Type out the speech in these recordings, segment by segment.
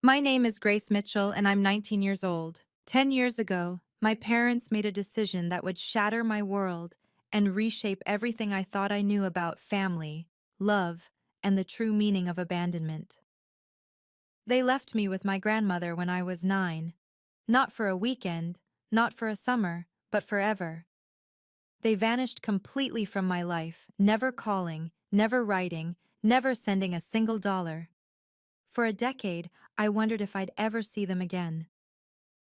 My name is Grace Mitchell, and I'm 19 years old. 10 years ago, my parents made a decision that would shatter my world and reshape everything I thought I knew about family, love, and the true meaning of abandonment. They left me with my grandmother when I was 9. Not for a weekend, not for a summer, but forever. They vanished completely from my life, never calling, never writing, never sending a single dollar. For a decade, I wondered if I'd ever see them again.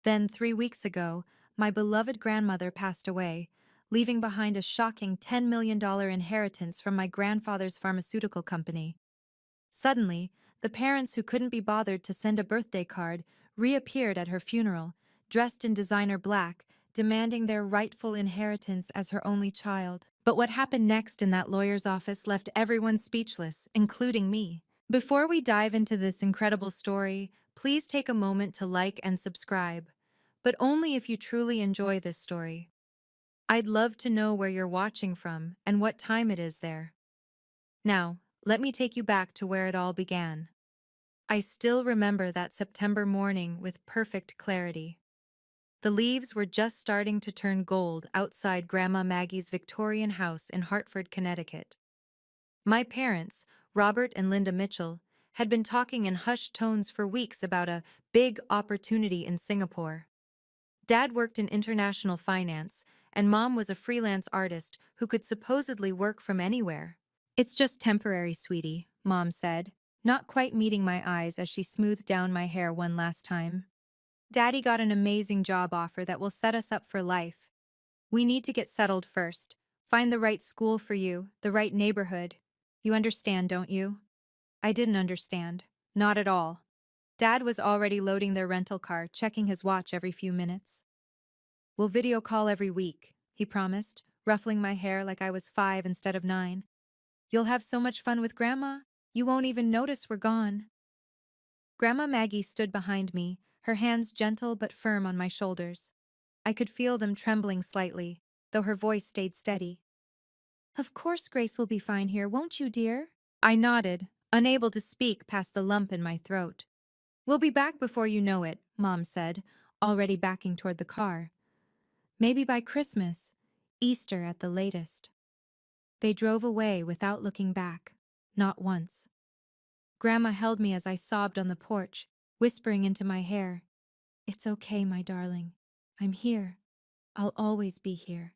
Then, 3 weeks ago, my beloved grandmother passed away, leaving behind a shocking $10 million inheritance from my grandfather's pharmaceutical company. Suddenly, the parents who couldn't be bothered to send a birthday card reappeared at her funeral, dressed in designer black, demanding their rightful inheritance as her only child. But what happened next in that lawyer's office left everyone speechless, including me. Before we dive into this incredible story, please take a moment to like and subscribe, but only if you truly enjoy this story. I'd love to know where you're watching from and what time it is there. Now, let me take you back to where it all began. I still remember that September morning with perfect clarity. The leaves were just starting to turn gold outside Grandma Maggie's Victorian house in Hartford, Connecticut. My parents, Robert and Linda Mitchell, had been talking in hushed tones for weeks about a big opportunity in Singapore. Dad worked in international finance, and Mom was a freelance artist who could supposedly work from anywhere. "It's just temporary, sweetie," Mom said, not quite meeting my eyes as she smoothed down my hair one last time. "Daddy got an amazing job offer that will set us up for life. We need to get settled first. Find the right school for you, the right neighborhood. You understand, don't you?" I didn't understand. Not at all. Dad was already loading their rental car, checking his watch every few minutes. "We'll video call every week," he promised, ruffling my hair like I was 5 instead of 9. "You'll have so much fun with Grandma, you won't even notice we're gone." Grandma Maggie stood behind me, her hands gentle but firm on my shoulders. I could feel them trembling slightly, though her voice stayed steady. "Of course Grace will be fine here, won't you, dear?" I nodded, unable to speak past the lump in my throat. "We'll be back before you know it," Mom said, already backing toward the car. "Maybe by Christmas, Easter at the latest." They drove away without looking back, not once. Grandma held me as I sobbed on the porch, whispering into my hair, "It's okay, my darling. I'm here. I'll always be here."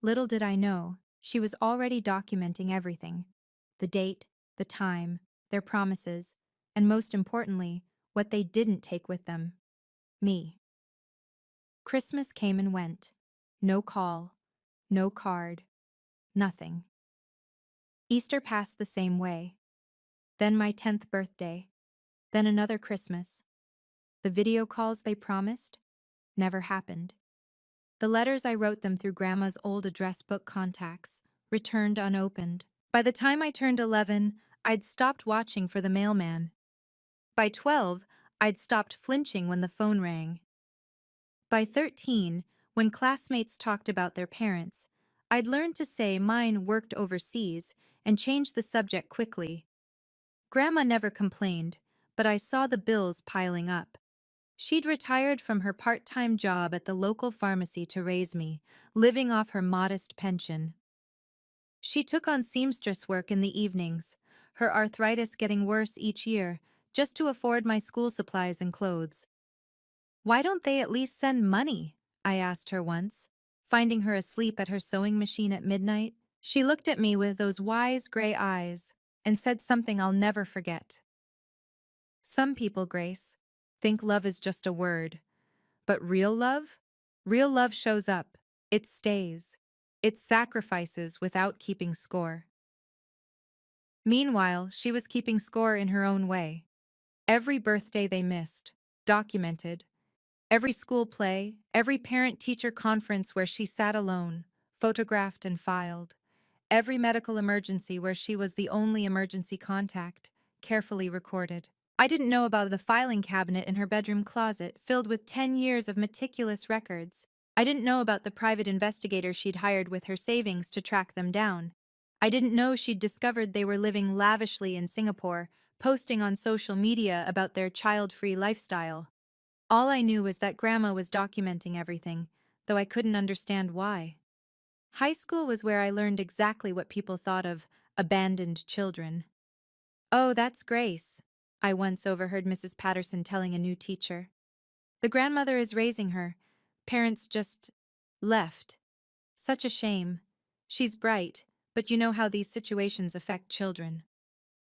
Little did I know, she was already documenting everything: the date, the time, their promises, and most importantly, what they didn't take with them: me. Christmas came and went. No call, no card, nothing. Easter passed the same way. Then my 10th birthday. Then another Christmas. The video calls they promised never happened. The letters I wrote them through Grandma's old address book contacts returned unopened. By the time I turned 11, I'd stopped watching for the mailman. By 12, I'd stopped flinching when the phone rang. By 13, when classmates talked about their parents, I'd learned to say mine worked overseas and change the subject quickly. Grandma never complained, but I saw the bills piling up. She'd retired from her part-time job at the local pharmacy to raise me, living off her modest pension. She took on seamstress work in the evenings, her arthritis getting worse each year, just to afford my school supplies and clothes. "Why don't they at least send money?" I asked her once, finding her asleep at her sewing machine at midnight. She looked at me with those wise gray eyes and said something I'll never forget. "Some people, Grace, think love is just a word. But real love? Real love shows up. It stays. It sacrifices without keeping score." Meanwhile, she was keeping score in her own way. Every birthday they missed, documented. Every school play, every parent-teacher conference where she sat alone, photographed and filed. Every medical emergency where she was the only emergency contact, carefully recorded. I didn't know about the filing cabinet in her bedroom closet, filled with 10 years of meticulous records. I didn't know about the private investigator she'd hired with her savings to track them down. I didn't know she'd discovered they were living lavishly in Singapore, posting on social media about their child-free lifestyle. All I knew was that Grandma was documenting everything, though I couldn't understand why. High school was where I learned exactly what people thought of abandoned children. "Oh, that's Grace," I once overheard Mrs. Patterson telling a new teacher. "The grandmother is raising her. Parents just left. Such a shame. She's bright, but you know how these situations affect children."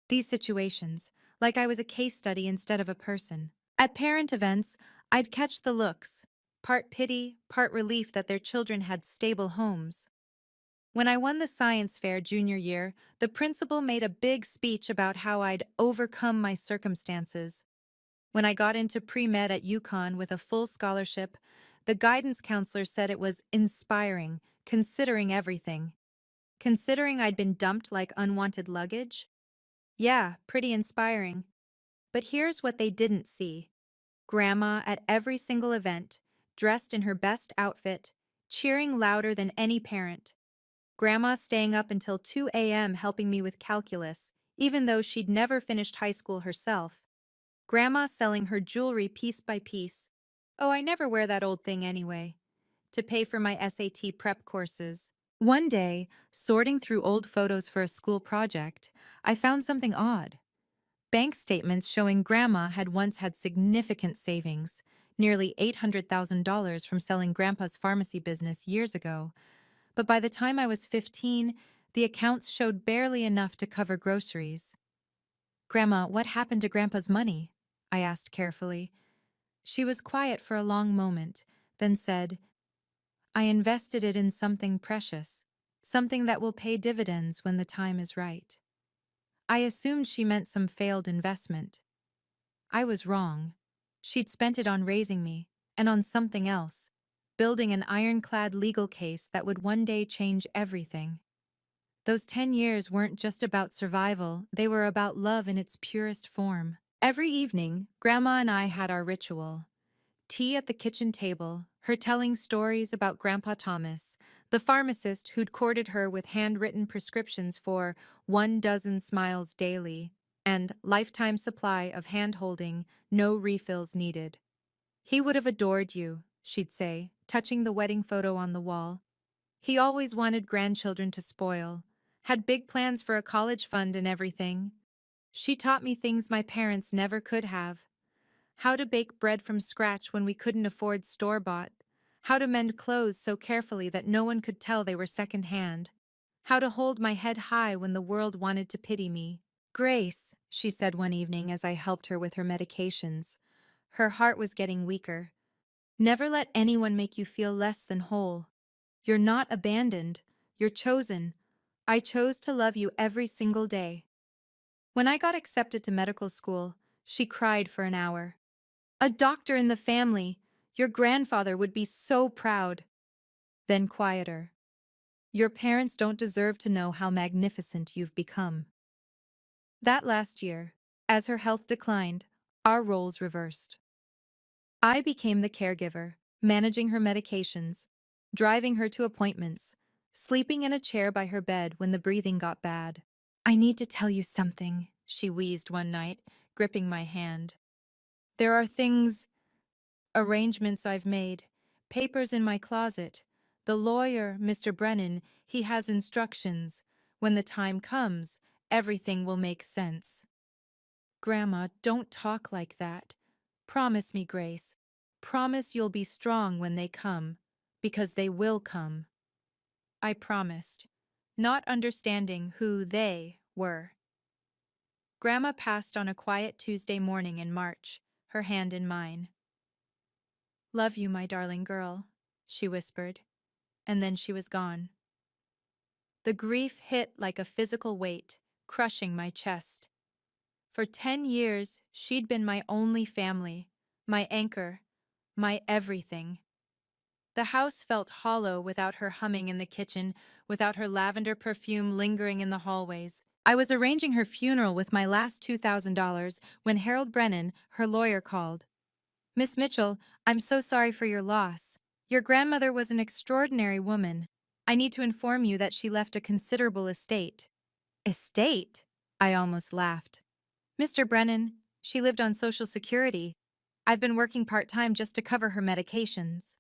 These situations, like I was a case study instead of a person. At parent events, I'd catch the looks, part pity, part relief that their children had stable homes. When I won the science fair junior year, the principal made a big speech about how I'd overcome my circumstances. When I got into pre-med at UConn with a full scholarship, the guidance counselor said it was inspiring, considering everything. Considering I'd been dumped like unwanted luggage? Yeah, pretty inspiring. But here's what they didn't see. Grandma at every single event, dressed in her best outfit, cheering louder than any parent. Grandma staying up until 2 a.m. helping me with calculus, even though she'd never finished high school herself. Grandma selling her jewelry piece by piece. Oh, I never wear that old thing anyway. To pay for my SAT prep courses. One day, sorting through old photos for a school project, I found something odd. Bank statements showing Grandma had once had significant savings, nearly $800,000 from selling Grandpa's pharmacy business years ago. But by the time I was 15, the accounts showed barely enough to cover groceries. "Grandma, what happened to Grandpa's money?" I asked carefully. She was quiet for a long moment, then said, "I invested it in something precious, something that will pay dividends when the time is right." I assumed she meant some failed investment. I was wrong. She'd spent it on raising me, and on something else, building an ironclad legal case that would one day change everything. Those 10 years weren't just about survival, they were about love in its purest form. Every evening, Grandma and I had our ritual. Tea at the kitchen table, her telling stories about Grandpa Thomas, the pharmacist who'd courted her with handwritten prescriptions for 1 dozen smiles daily, and lifetime supply of hand-holding, no refills needed. "He would have adored you," she'd say, touching the wedding photo on the wall. "He always wanted grandchildren to spoil, had big plans for a college fund and everything." She taught me things my parents never could have. How to bake bread from scratch when we couldn't afford store-bought. How to mend clothes so carefully that no one could tell they were second-hand. How to hold my head high when the world wanted to pity me. "Grace," she said one evening as I helped her with her medications. Her heart was getting weaker. "Never let anyone make you feel less than whole. You're not abandoned. You're chosen. I chose to love you every single day." When I got accepted to medical school, she cried for an hour. "A doctor in the family! Your grandfather would be so proud." Then quieter. "Your parents don't deserve to know how magnificent you've become." That last year, as her health declined, our roles reversed. I became the caregiver, managing her medications, driving her to appointments, sleeping in a chair by her bed when the breathing got bad. "I need to tell you something," she wheezed one night, gripping my hand. "There are arrangements I've made, papers in my closet. The lawyer, Mr. Brennan, he has instructions. When the time comes, everything will make sense." "Grandma, don't talk like that. Promise me, Grace. Promise you'll be strong when they come, because they will come." I promised, not understanding who they were. Grandma passed on a quiet Tuesday morning in March, her hand in mine. "Love you, my darling girl," she whispered, and then she was gone. The grief hit like a physical weight, crushing my chest. For 10 years, she'd been my only family, my anchor, my everything. The house felt hollow without her humming in the kitchen, without her lavender perfume lingering in the hallways. I was arranging her funeral with my last $2,000 when Harold Brennan, her lawyer, called. "Miss Mitchell, I'm so sorry for your loss. Your grandmother was an extraordinary woman. I need to inform you that she left a considerable estate." "Estate?" I almost laughed. Mr. Brennan, she lived on Social Security. I've been working part-time just to cover her medications.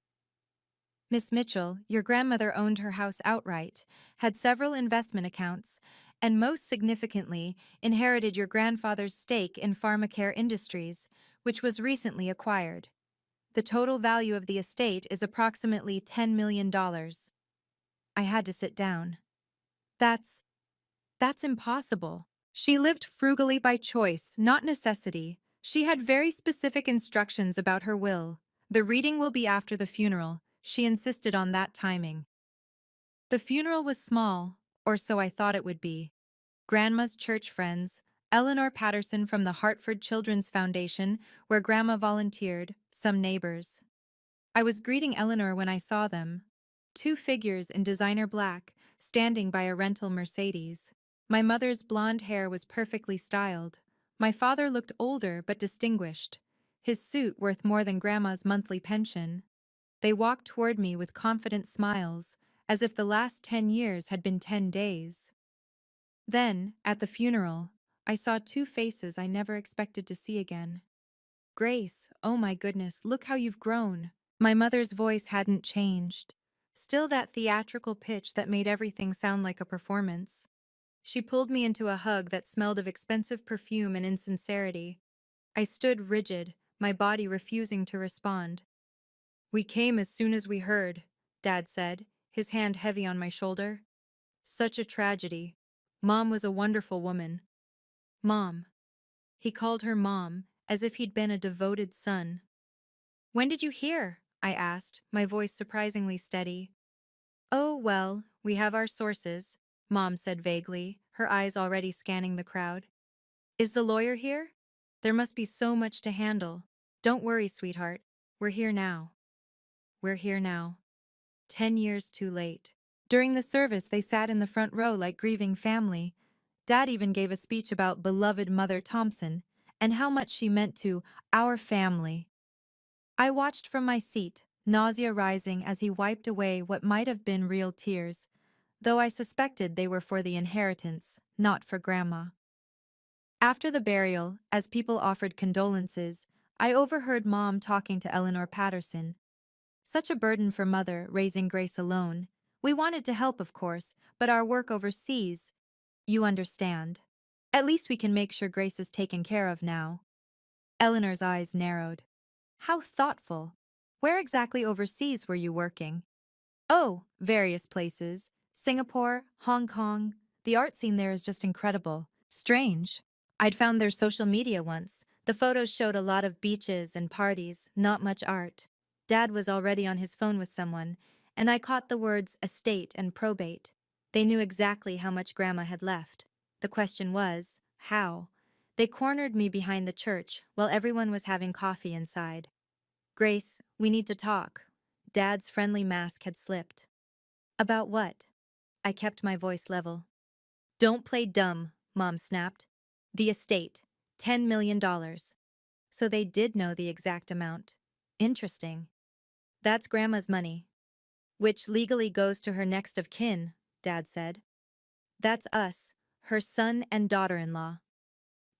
Miss Mitchell, your grandmother owned her house outright, had several investment accounts, and most significantly, inherited your grandfather's stake in Pharmacare Industries, which was recently acquired. The total value of the estate is approximately $10 million. I had to sit down. That's That's impossible. She lived frugally by choice, not necessity. She had very specific instructions about her will. The reading will be after the funeral. She insisted on that timing. The funeral was small, or so I thought it would be. Grandma's church friends, Eleanor Patterson from the Hartford Children's Foundation, where Grandma volunteered, some neighbors. I was greeting Eleanor when I saw them. Two figures in designer black, standing by a rental Mercedes. My mother's blonde hair was perfectly styled. My father looked older but distinguished, his suit worth more than Grandma's monthly pension. They walked toward me with confident smiles, as if the last 10 years had been 10 days. Then, at the funeral, I saw two faces I never expected to see again. Grace, oh my goodness, look how you've grown. My mother's voice hadn't changed. Still that theatrical pitch that made everything sound like a performance. She pulled me into a hug that smelled of expensive perfume and insincerity. I stood rigid, my body refusing to respond. We came as soon as we heard, Dad said, his hand heavy on my shoulder. Such a tragedy. Mom was a wonderful woman. Mom. He called her Mom, as if he'd been a devoted son. When did you hear? I asked, my voice surprisingly steady. Oh, well, we have our sources, Mom said vaguely, her eyes already scanning the crowd. Is the lawyer here? There must be so much to handle. Don't worry, sweetheart. We're here now. We're here now. 10 years too late. During the service, they sat in the front row like grieving family. Dad even gave a speech about beloved Mother Thompson and how much she meant to our family. I watched from my seat, nausea rising as he wiped away what might have been real tears, though I suspected they were for the inheritance, not for Grandma. After the burial, as people offered condolences, I overheard Mom talking to Eleanor Patterson. Such a burden for Mother, raising Grace alone. We wanted to help, of course, but our work overseas, you understand. At least we can make sure Grace is taken care of now. Eleanor's eyes narrowed. How thoughtful. Where exactly overseas were you working? Oh, various places. Singapore, Hong Kong. The art scene there is just incredible. Strange. I'd found their social media once. The photos showed a lot of beaches and parties, not much art. Dad was already on his phone with someone, and I caught the words estate and probate. They knew exactly how much Grandma had left. The question was, how? They cornered me behind the church while everyone was having coffee inside. Grace, we need to talk. Dad's friendly mask had slipped. About what? I kept my voice level. Don't play dumb, Mom snapped. The estate, $10 million. So they did know the exact amount. Interesting. That's Grandma's money, which legally goes to her next of kin, Dad said. That's us, her son and daughter-in-law.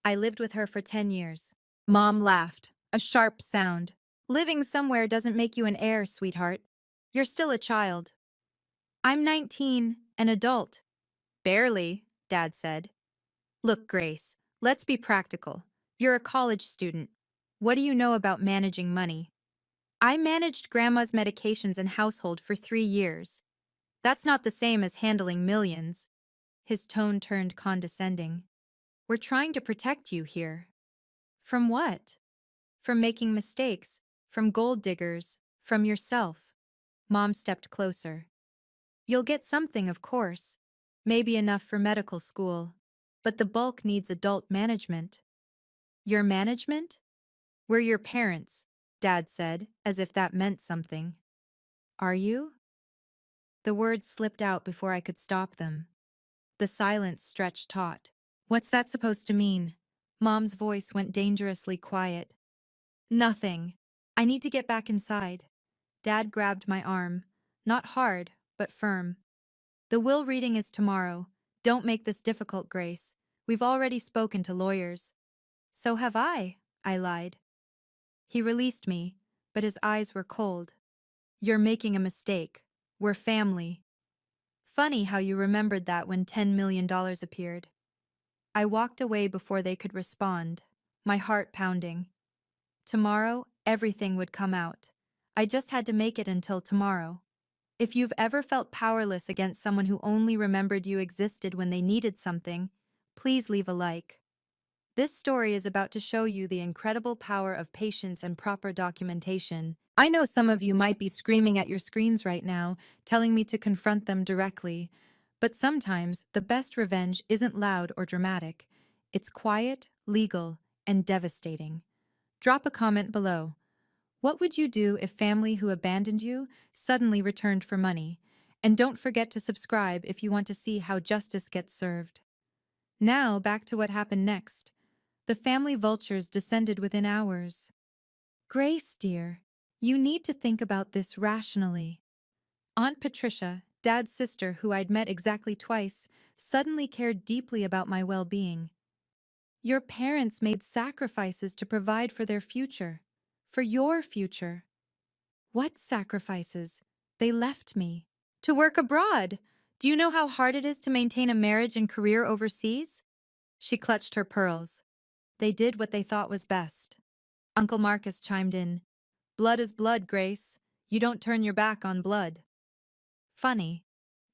I lived with her for 10 years. Mom laughed, a sharp sound. Living somewhere doesn't make you an heir, sweetheart. You're still a child. I'm 19, an adult. Barely, Dad said. Look, Grace, let's be practical. You're a college student. What do you know about managing money? I managed Grandma's medications and household for 3 years. That's not the same as handling millions. His tone turned condescending. We're trying to protect you here. From what? From making mistakes, from gold diggers, from yourself. Mom stepped closer. You'll get something, of course. Maybe enough for medical school. But the bulk needs adult management. Your management? We're your parents, Dad said, as if that meant something. Are you? The words slipped out before I could stop them. The silence stretched taut. What's that supposed to mean? Mom's voice went dangerously quiet. Nothing. I need to get back inside. Dad grabbed my arm. Not hard, but firm. The will reading is tomorrow. Don't make this difficult, Grace. We've already spoken to lawyers. So have I lied. He released me, but his eyes were cold. You're making a mistake. We're family. Funny how you remembered that when $10 million appeared. I walked away before they could respond, my heart pounding. Tomorrow, everything would come out. I just had to make it until tomorrow. If you've ever felt powerless against someone who only remembered you existed when they needed something, please leave a like. This story is about to show you the incredible power of patience and proper documentation. I know some of you might be screaming at your screens right now, telling me to confront them directly. But sometimes the best revenge isn't loud or dramatic. It's quiet, legal, and devastating. Drop a comment below. What would you do if family who abandoned you suddenly returned for money? And don't forget to subscribe if you want to see how justice gets served. Now, back to what happened next. The family vultures descended within hours. Grace, dear, you need to think about this rationally. Aunt Patricia, Dad's sister who I'd met exactly twice, suddenly cared deeply about my well-being. Your parents made sacrifices to provide for their future. For your future. What sacrifices? They left me. To work abroad. Do you know how hard it is to maintain a marriage and career overseas? She clutched her pearls. They did what they thought was best. Uncle Marcus chimed in. Blood is blood, Grace. You don't turn your back on blood. Funny.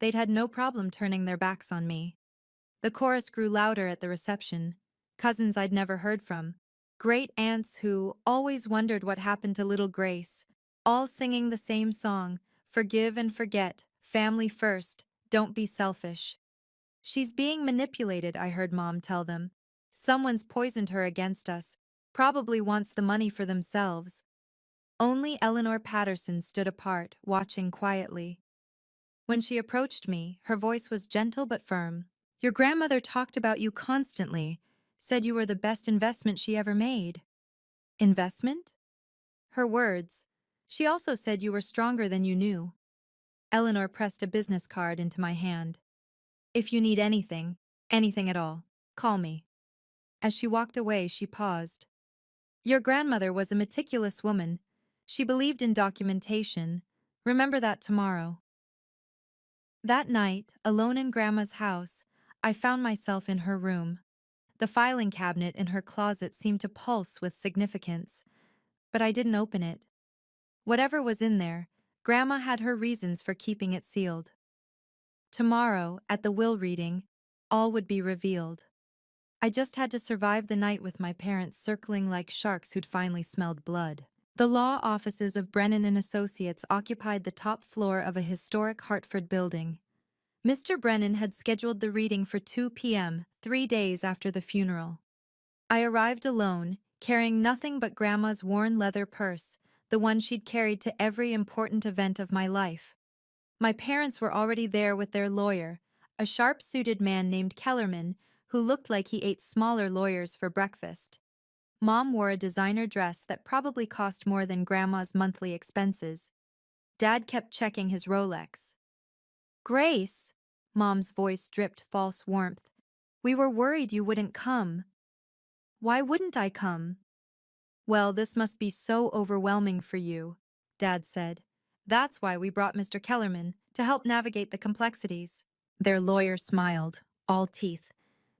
They'd had no problem turning their backs on me. The chorus grew louder at the reception. Cousins I'd never heard from. Great aunts who always wondered what happened to little Grace. All singing the same song. Forgive and forget. Family first. Don't be selfish. She's being manipulated, I heard Mom tell them. Someone's poisoned her against us. Probably wants the money for themselves. Only Eleanor Patterson stood apart, watching quietly. When she approached me, her voice was gentle but firm. Your grandmother talked about you constantly, said you were the best investment she ever made. Investment? Her words. She also said you were stronger than you knew. Eleanor pressed a business card into my hand. If you need anything, anything at all, call me. As she walked away, she paused. Your grandmother was a meticulous woman. She believed in documentation. Remember that tomorrow. That night, alone in Grandma's house, I found myself in her room. The filing cabinet in her closet seemed to pulse with significance, but I didn't open it. Whatever was in there, Grandma had her reasons for keeping it sealed. Tomorrow, at the will reading, all would be revealed. I just had to survive the night with my parents circling like sharks who'd finally smelled blood. The law offices of Brennan and Associates occupied the top floor of a historic Hartford building. Mr. Brennan had scheduled the reading for 2 p.m., 3 days after the funeral. I arrived alone, carrying nothing but Grandma's worn leather purse, the one she'd carried to every important event of my life. My parents were already there with their lawyer, a sharp-suited man named Kellerman, who looked like he ate smaller lawyers for breakfast. Mom wore a designer dress that probably cost more than Grandma's monthly expenses. Dad kept checking his Rolex. Grace, Mom's voice dripped false warmth. We were worried you wouldn't come. Why wouldn't I come? Well, this must be so overwhelming for you, Dad said. That's why we brought Mr. Kellerman, to help navigate the complexities. Their lawyer smiled, all teeth.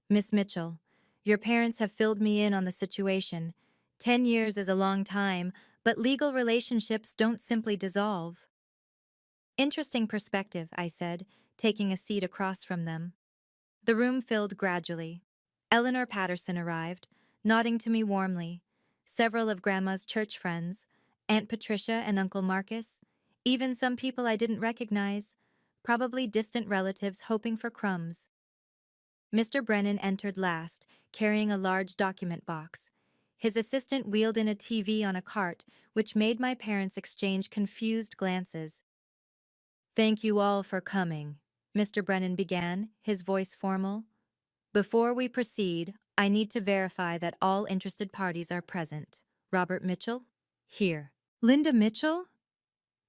Miss Mitchell, your parents have filled me in on the situation. 10 years is a long time, but legal relationships don't simply dissolve. Interesting perspective, I said, taking a seat across from them. The room filled gradually. Eleanor Patterson arrived, nodding to me warmly. Several of Grandma's church friends, Aunt Patricia and Uncle Marcus, even some people I didn't recognize, probably distant relatives hoping for crumbs. Mr. Brennan entered last, carrying a large document box. His assistant wheeled in a TV on a cart, which made my parents exchange confused glances. Thank you all for coming, Mr. Brennan began, his voice formal. Before we proceed, I need to verify that all interested parties are present. Robert Mitchell? Here. Linda Mitchell?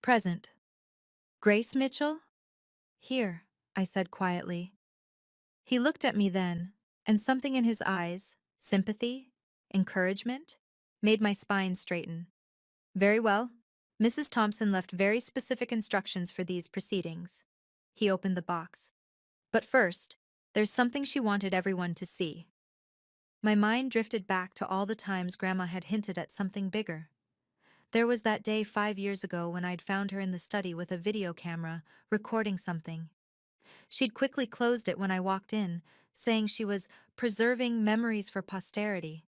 Present. Grace Mitchell? Here, I said quietly. He looked at me then, and something in his eyes, sympathy, Encouragement? Made my spine straighten. Very well. Mrs. Thompson left very specific instructions for these proceedings. He opened the box. But first, there's something she wanted everyone to see. My mind drifted back to all the times Grandma had hinted at something bigger. There was that day 5 years ago when I'd found her in the study with a video camera, recording something. She'd quickly closed it when I walked in, saying she was preserving memories for posterity.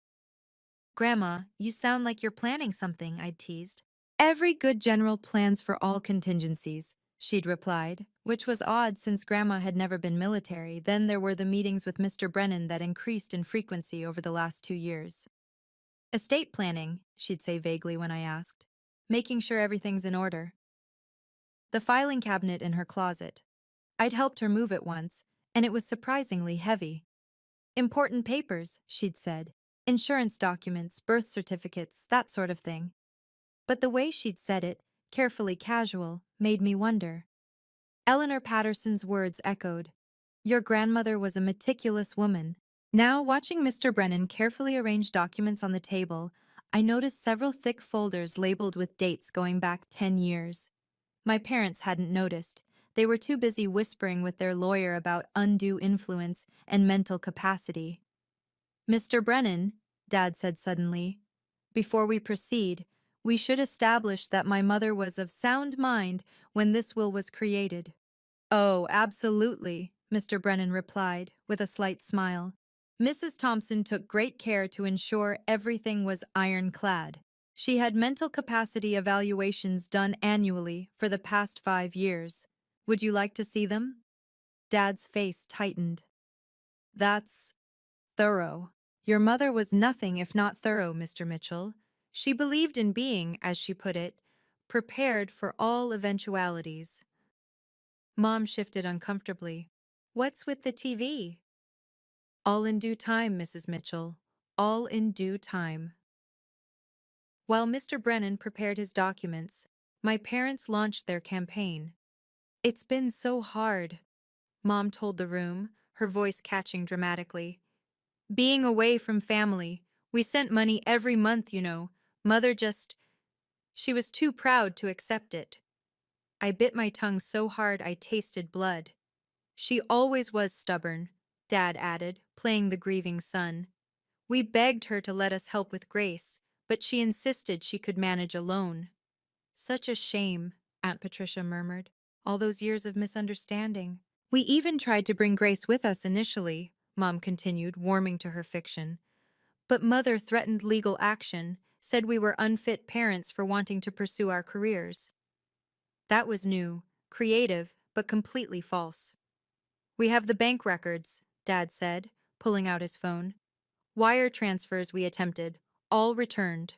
Grandma, you sound like you're planning something, I'd teased. Every good general plans for all contingencies, she'd replied, which was odd since Grandma had never been military. Then there were the meetings with Mr. Brennan that increased in frequency over the last 2 years. Estate planning, she'd say vaguely when I asked. Making sure everything's in order. The filing cabinet in her closet. I'd helped her move it once, and it was surprisingly heavy. Important papers, she'd said. Insurance documents, birth certificates, that sort of thing. But the way she'd said it, carefully casual, made me wonder. Eleanor Patterson's words echoed. Your grandmother was a meticulous woman. Now, watching Mr. Brennan carefully arrange documents on the table, I noticed several thick folders labeled with dates going back 10 years. My parents hadn't noticed. They were too busy whispering with their lawyer about undue influence and mental capacity. Mr. Brennan, Dad said suddenly, before we proceed, we should establish that my mother was of sound mind when this will was created. Oh, absolutely, Mr. Brennan replied, with a slight smile. Mrs. Thompson took great care to ensure everything was ironclad. She had mental capacity evaluations done annually for the past 5 years. Would you like to see them? Dad's face tightened. That's thorough. Your mother was nothing if not thorough, Mr. Mitchell. She believed in being, as she put it, prepared for all eventualities. Mom shifted uncomfortably. What's with the TV? All in due time, Mrs. Mitchell. All in due time. While Mr. Brennan prepared his documents, my parents launched their campaign. It's been so hard, Mom told the room, her voice catching dramatically. Being away from family, we sent money every month, you know. Mother just... She was too proud to accept it. I bit my tongue so hard I tasted blood. She always was stubborn, Dad added, playing the grieving son. We begged her to let us help with Grace, but she insisted she could manage alone. Such a shame, Aunt Patricia murmured. All those years of misunderstanding. We even tried to bring Grace with us initially, Mom continued, warming to her fiction. But Mother threatened legal action, said we were unfit parents for wanting to pursue our careers. That was new, creative, but completely false. We have the bank records, Dad said, pulling out his phone. Wire transfers we attempted, all returned.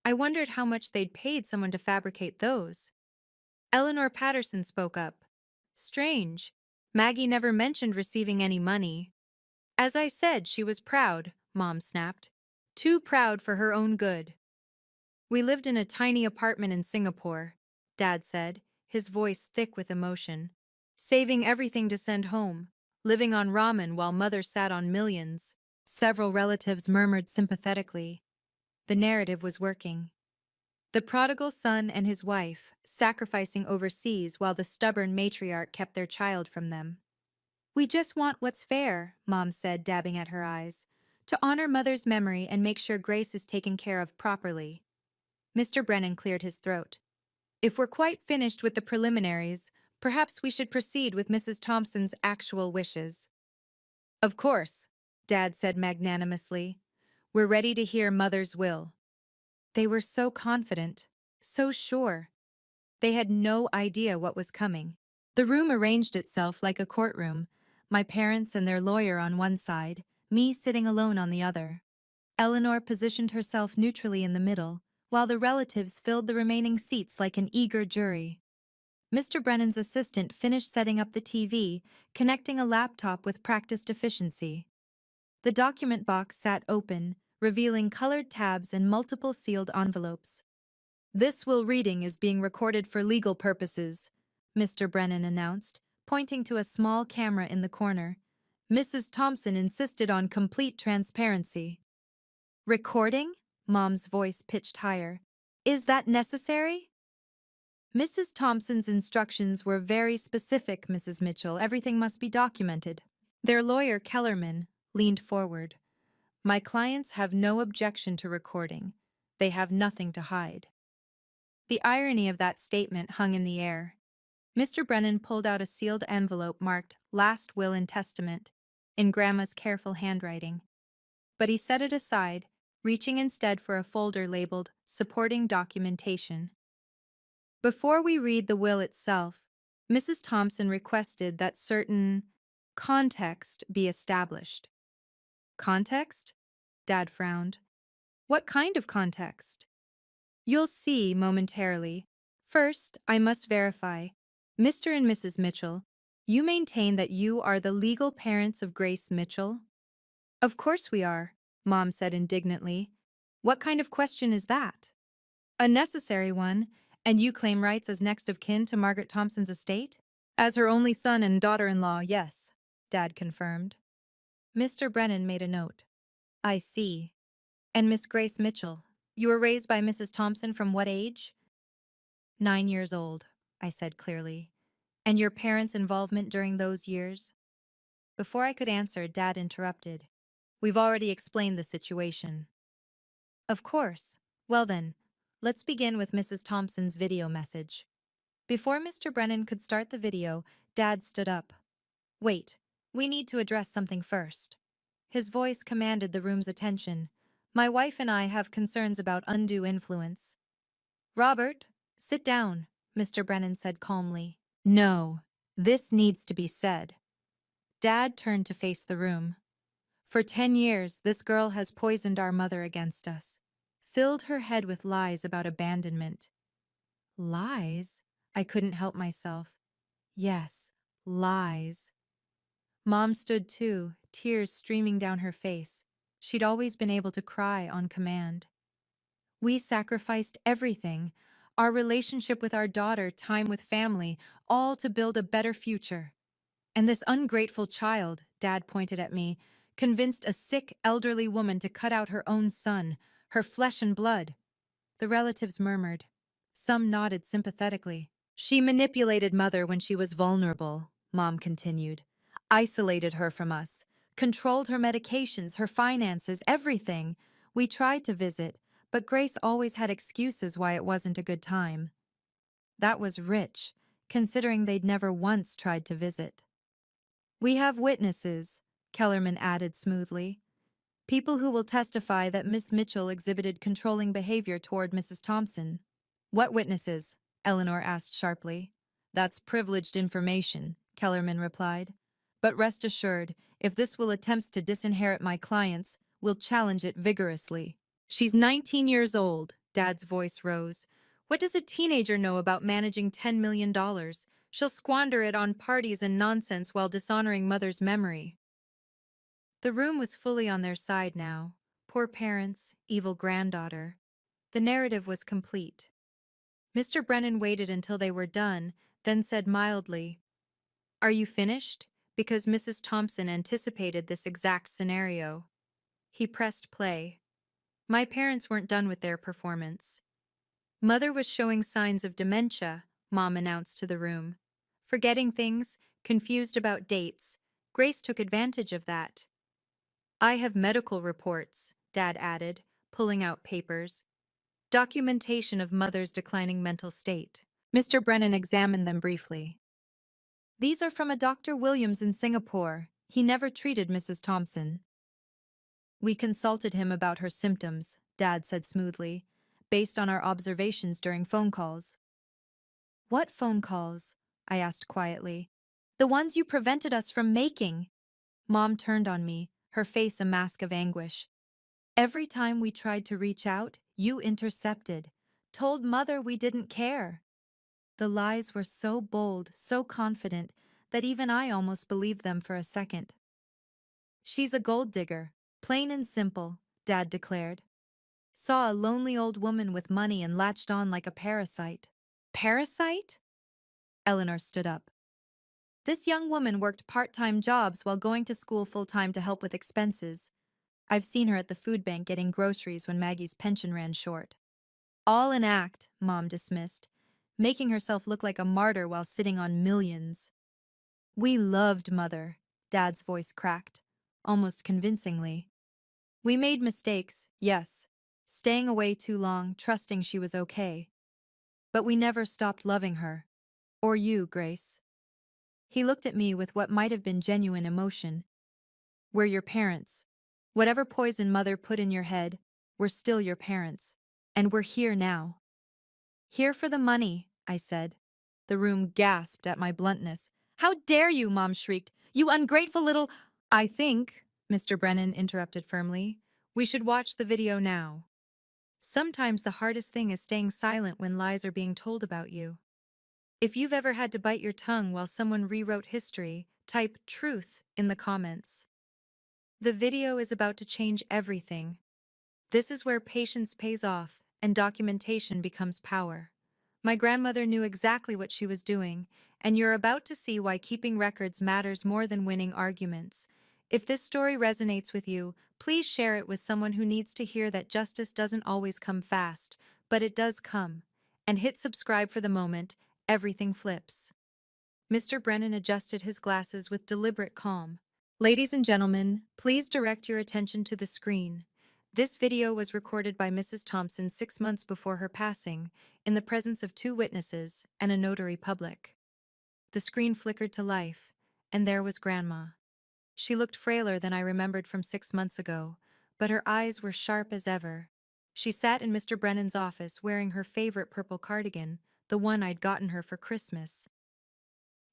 I wondered how much they'd paid someone to fabricate those. Eleanor Patterson spoke up. Strange. Maggie never mentioned receiving any money. As I said, she was proud, Mom snapped. Too proud for her own good. We lived in a tiny apartment in Singapore, Dad said, his voice thick with emotion. Saving everything to send home, living on ramen while Mother sat on millions. Several relatives murmured sympathetically. The narrative was working. The prodigal son and his wife, sacrificing overseas while the stubborn matriarch kept their child from them. We just want what's fair, Mom said, dabbing at her eyes, to honor Mother's memory and make sure Grace is taken care of properly. Mr. Brennan cleared his throat. If we're quite finished with the preliminaries, perhaps we should proceed with Mrs. Thompson's actual wishes. Of course, Dad said magnanimously. We're ready to hear Mother's will. They were so confident, so sure. They had no idea what was coming. The room arranged itself like a courtroom, my parents and their lawyer on one side, me sitting alone on the other. Eleanor positioned herself neutrally in the middle, while the relatives filled the remaining seats like an eager jury. Mr. Brennan's assistant finished setting up the TV, connecting a laptop with practiced efficiency. The document box sat open, revealing colored tabs and multiple sealed envelopes. This will reading is being recorded for legal purposes, Mr. Brennan announced, pointing to a small camera in the corner. Mrs. Thompson insisted on complete transparency. Recording? Mom's voice pitched higher. Is that necessary? Mrs. Thompson's instructions were very specific, Mrs. Mitchell. Everything must be documented. Their lawyer, Kellerman, leaned forward. My clients have no objection to recording. They have nothing to hide. The irony of that statement hung in the air. Mr. Brennan pulled out a sealed envelope marked Last Will and Testament in Grandma's careful handwriting. But he set it aside, reaching instead for a folder labeled Supporting Documentation. Before we read the will itself, Mrs. Thompson requested that certain context be established. Context? Dad frowned. What kind of context? You'll see momentarily. First, I must verify. Mr. and Mrs. Mitchell, you maintain that you are the legal parents of Grace Mitchell? Of course we are, Mom said indignantly. What kind of question is that? A necessary one, and you claim rights as next of kin to Margaret Thompson's estate? As her only son and daughter-in-law, yes, Dad confirmed. Mr. Brennan made a note. I see. And Miss Grace Mitchell, you were raised by Mrs. Thompson from what age? 9 years old, I said clearly. And your parents' involvement during those years? Before I could answer, Dad interrupted. We've already explained the situation. Of course. Well then, let's begin with Mrs. Thompson's video message. Before Mr. Brennan could start the video, Dad stood up. Wait, we need to address something first. His voice commanded the room's attention. My wife and I have concerns about undue influence. Robert, sit down, Mr. Brennan said calmly. No, this needs to be said. Dad turned to face the room. For 10 years, this girl has poisoned our mother against us, filled her head with lies about abandonment. Lies? I couldn't help myself. Yes, lies. Mom stood too, tears streaming down her face. She'd always been able to cry on command. We sacrificed everything, our relationship with our daughter, time with family, all to build a better future. And this ungrateful child, Dad pointed at me, convinced a sick, elderly woman to cut out her own son, her flesh and blood. The relatives murmured. Some nodded sympathetically. She manipulated Mother when she was vulnerable, Mom continued. Isolated her from us, controlled her medications, her finances, everything. We tried to visit, but Grace always had excuses why it wasn't a good time. That was rich, considering they'd never once tried to visit. We have witnesses, Kellerman added smoothly. People who will testify that Miss Mitchell exhibited controlling behavior toward Mrs. Thompson. What witnesses? Eleanor asked sharply. That's privileged information, Kellerman replied. But rest assured, if this will attempts to disinherit my clients, we'll challenge it vigorously. She's 19 years old, Dad's voice rose. What does a teenager know about managing $10 million? She'll squander it on parties and nonsense while dishonoring Mother's memory. The room was fully on their side now. Poor parents, evil granddaughter. The narrative was complete. Mr. Brennan waited until they were done, then said mildly, Are you finished? Because Mrs. Thompson anticipated this exact scenario. He pressed play. My parents weren't done with their performance. Mother was showing signs of dementia, Mom announced to the room. Forgetting things, confused about dates. Grace took advantage of that. I have medical reports, Dad added, pulling out papers. Documentation of Mother's declining mental state. Mr. Brennan examined them briefly. These are from a Dr. Williams in Singapore. He never treated Mrs. Thompson. We consulted him about her symptoms, Dad said smoothly, based on our observations during phone calls. What phone calls? I asked quietly. The ones you prevented us from making. Mom turned on me, her face a mask of anguish. Every time we tried to reach out, you intercepted, told Mother we didn't care. The lies were so bold, so confident, that even I almost believed them for a second. She's a gold digger, plain and simple, Dad declared. Saw a lonely old woman with money and latched on like a parasite. Parasite? Eleanor stood up. This young woman worked part-time jobs while going to school full-time to help with expenses. I've seen her at the food bank getting groceries when Maggie's pension ran short. All an act, Mom dismissed, making herself look like a martyr while sitting on millions. We loved Mother, Dad's voice cracked, almost convincingly. We made mistakes, yes, staying away too long, trusting she was okay. But we never stopped loving her. Or you, Grace. He looked at me with what might have been genuine emotion. We're your parents. Whatever poison Mother put in your head, we're still your parents. And we're here now. Here for the money, I said. The room gasped at my bluntness. How dare you, Mom shrieked. You ungrateful little— I think, Mr. Brennan interrupted firmly, we should watch the video now. Sometimes the hardest thing is staying silent when lies are being told about you. If you've ever had to bite your tongue while someone rewrote history, type truth in the comments. The video is about to change everything. This is where patience pays off and documentation becomes power. My grandmother knew exactly what she was doing, and you're about to see why keeping records matters more than winning arguments. If this story resonates with you, please share it with someone who needs to hear that justice doesn't always come fast, but it does come. And hit subscribe for the moment everything flips. Mr. Brennan adjusted his glasses with deliberate calm. Ladies and gentlemen, please direct your attention to the screen. This video was recorded by Mrs. Thompson 6 months before her passing, in the presence of 2 witnesses and a notary public. The screen flickered to life, and there was Grandma. She looked frailer than I remembered from 6 months ago, but her eyes were sharp as ever. She sat in Mr. Brennan's office wearing her favorite purple cardigan, the one I'd gotten her for Christmas.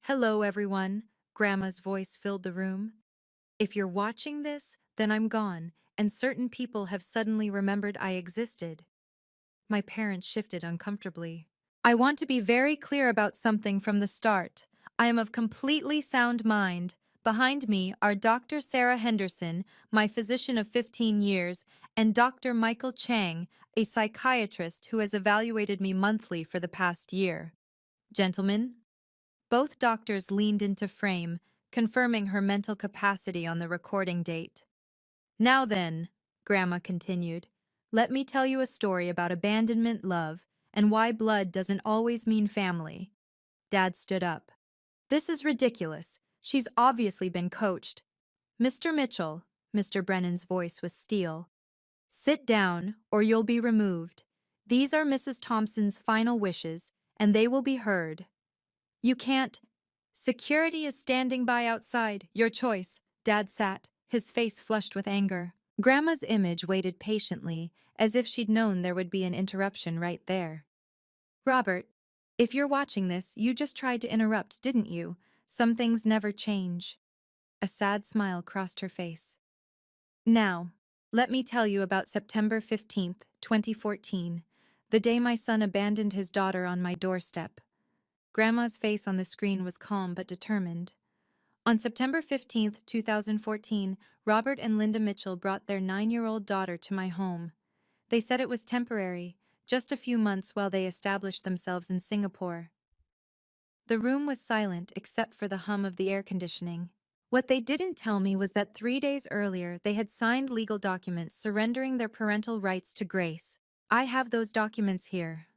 Hello, everyone, Grandma's voice filled the room. If you're watching this, then I'm gone, and certain people have suddenly remembered I existed. My parents shifted uncomfortably. I want to be very clear about something from the start. I am of completely sound mind. Behind me are Dr. Sarah Henderson, my physician of 15 years, and Dr. Michael Chang, a psychiatrist who has evaluated me monthly for the past year. Gentlemen, both doctors leaned into frame, confirming her mental capacity on the recording date. Now then, Grandma continued, let me tell you a story about abandonment, love, and why blood doesn't always mean family. Dad stood up. This is ridiculous. She's obviously been coached. Mr. Mitchell, Mr. Brennan's voice was steel. Sit down, or you'll be removed. These are Mrs. Thompson's final wishes, and they will be heard. You can't. Security is standing by outside. Your choice. Dad sat, his face flushed with anger. Grandma's image waited patiently, as if she'd known there would be an interruption right there. Robert, if you're watching this, you just tried to interrupt, didn't you? Some things never change. A sad smile crossed her face. Now, let me tell you about September 15th, 2014, the day my son abandoned his daughter on my doorstep. Grandma's face on the screen was calm but determined. On September 15th, 2014, Robert and Linda Mitchell brought their 9-year-old daughter to my home. They said it was temporary, just a few months while they established themselves in Singapore. The room was silent except for the hum of the air conditioning. What they didn't tell me was that 3 days earlier they had signed legal documents surrendering their parental rights to Grace. I have those documents here.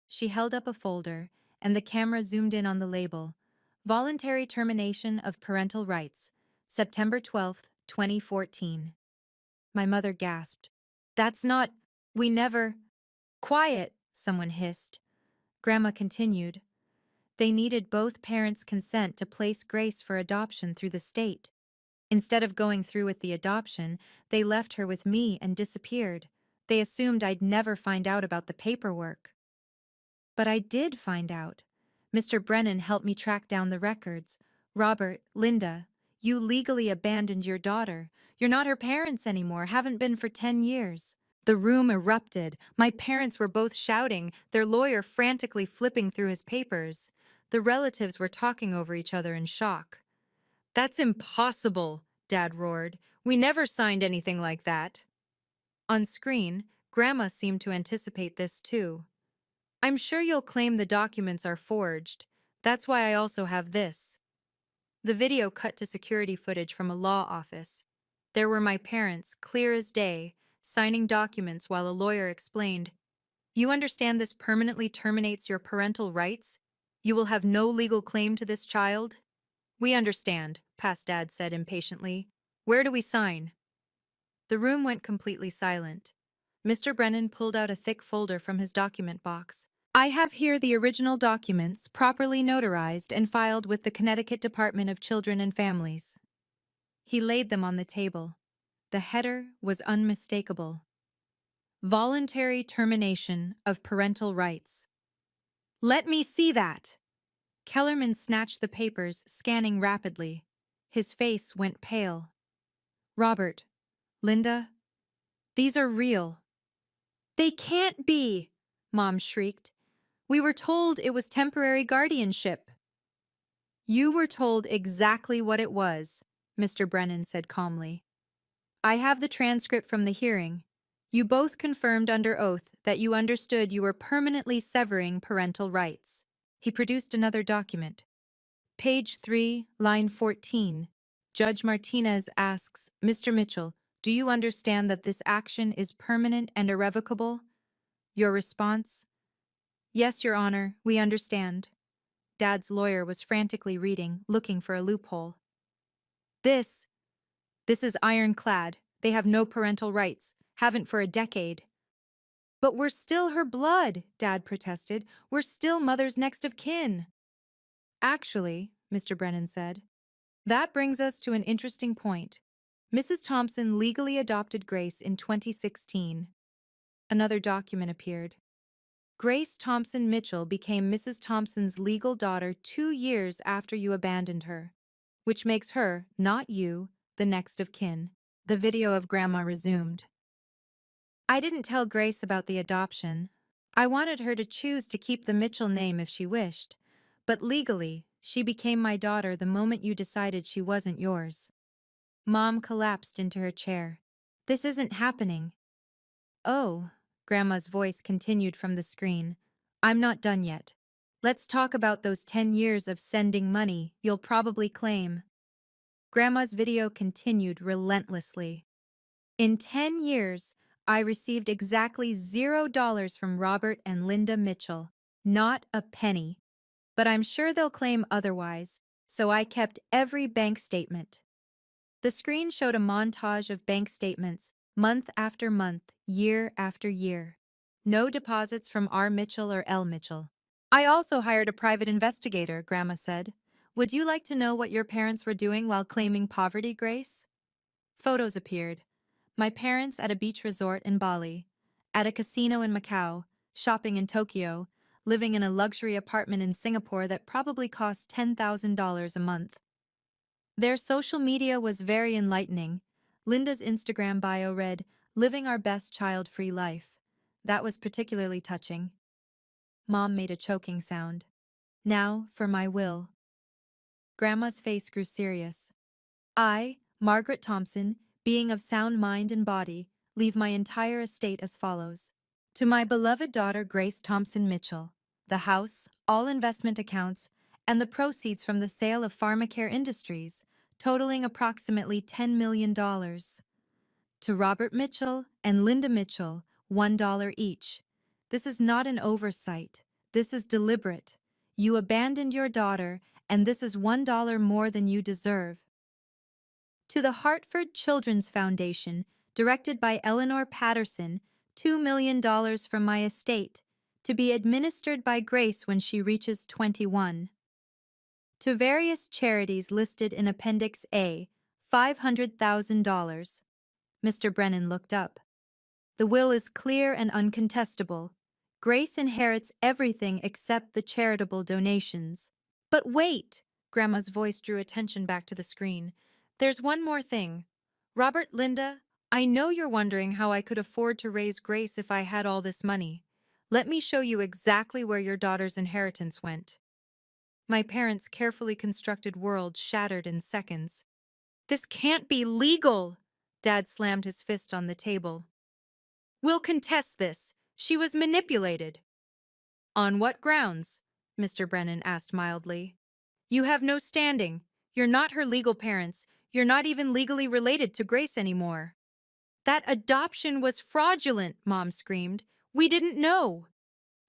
She held up a folder, and the camera zoomed in on the label. Voluntary Termination of Parental Rights, September 12th, 2014. My mother gasped. That's not— we never— Quiet, someone hissed. Grandma continued. They needed both parents' consent to place Grace for adoption through the state. Instead of going through with the adoption, they left her with me and disappeared. They assumed I'd never find out about the paperwork. But I did find out. Mr. Brennan helped me track down the records. Robert, Linda, you legally abandoned your daughter. You're not her parents anymore, haven't been for 10 years. The room erupted. My parents were both shouting, their lawyer frantically flipping through his papers. The relatives were talking over each other in shock. That's impossible, Dad roared. We never signed anything like that. On screen, Grandma seemed to anticipate this too. I'm sure you'll claim the documents are forged. That's why I also have this. The video cut to security footage from a law office. There were my parents, clear as day, signing documents while a lawyer explained, "You understand this permanently terminates your parental rights? You will have no legal claim to this child?" "We understand," past Dad said impatiently. "Where do we sign?" The room went completely silent. Mr. Brennan pulled out a thick folder from his document box. "I have here the original documents, properly notarized and filed with the Connecticut Department of Children and Families." He laid them on the table. The header was unmistakable. Voluntary termination of parental rights. "Let me see that!" Kellerman snatched the papers, scanning rapidly. His face went pale. "Robert, Linda, these are real." "They can't be!" Mom shrieked. "We were told it was temporary guardianship." "You were told exactly what it was," Mr. Brennan said calmly. "I have the transcript from the hearing. You both confirmed under oath that you understood you were permanently severing parental rights." He produced another document. Page 3, line 14. Judge Martinez asks, "Mr. Mitchell, do you understand that this action is permanent and irrevocable?" Your response? "Yes, Your Honor, we understand." Dad's lawyer was frantically reading, looking for a loophole. This is ironclad. They have no parental rights. Haven't for a decade." "But we're still her blood," Dad protested. "We're still Mother's next of kin." "Actually," Mr. Brennan said, "that brings us to an interesting point. Mrs. Thompson legally adopted Grace in 2016. Another document appeared. "Grace Thompson Mitchell became Mrs. Thompson's legal daughter 2 years after you abandoned her, which makes her, not you, the next of kin." The video of Grandma resumed. "I didn't tell Grace about the adoption. I wanted her to choose to keep the Mitchell name if she wished. But legally, she became my daughter the moment you decided she wasn't yours." Mom collapsed into her chair. "This isn't happening." "Oh," Grandma's voice continued from the screen. "I'm not done yet. Let's talk about those 10 years of sending money you'll probably claim." Grandma's video continued relentlessly. "In 10 years, I received exactly $0 from Robert and Linda Mitchell. Not a penny. But I'm sure they'll claim otherwise, so I kept every bank statement." The screen showed a montage of bank statements, month after month, year after year. No deposits from R. Mitchell or L. Mitchell. "I also hired a private investigator," Grandma said. "Would you like to know what your parents were doing while claiming poverty, Grace?" Photos appeared. My parents at a beach resort in Bali, at a casino in Macau, shopping in Tokyo, living in a luxury apartment in Singapore that probably cost $10,000 a month. Their social media was very enlightening. Linda's Instagram bio read, "Living our best child-free life." That was particularly touching. Mom made a choking sound. "Now for my will." Grandma's face grew serious. "I, Margaret Thompson, being of sound mind and body, leave my entire estate as follows. To my beloved daughter Grace Thompson Mitchell, the house, all investment accounts, and the proceeds from the sale of Pharmacare Industries, totaling approximately $10 million. To Robert Mitchell and Linda Mitchell, $1 each. This is not an oversight. This is deliberate. You abandoned your daughter, and this is $1 more than you deserve. To the Hartford Children's Foundation, directed by Eleanor Patterson, $2 million from my estate, to be administered by Grace when she reaches 21. To various charities listed in Appendix A, $500,000. Mr. Brennan looked up. The will is clear and uncontestable. Grace inherits everything except the charitable donations. But wait! Grandma's voice drew attention back to the screen. "There's one more thing. Robert, Linda, I know you're wondering how I could afford to raise Grace if I had all this money. Let me show you exactly where your daughter's inheritance went." My parents' carefully constructed world shattered in seconds. "This can't be legal!" Dad slammed his fist on the table. "We'll contest this. She was manipulated." "On what grounds?" Mr. Brennan asked mildly. "You have no standing. You're not her legal parents. You're not even legally related to Grace anymore. That adoption was fraudulent, Mom screamed. We didn't know.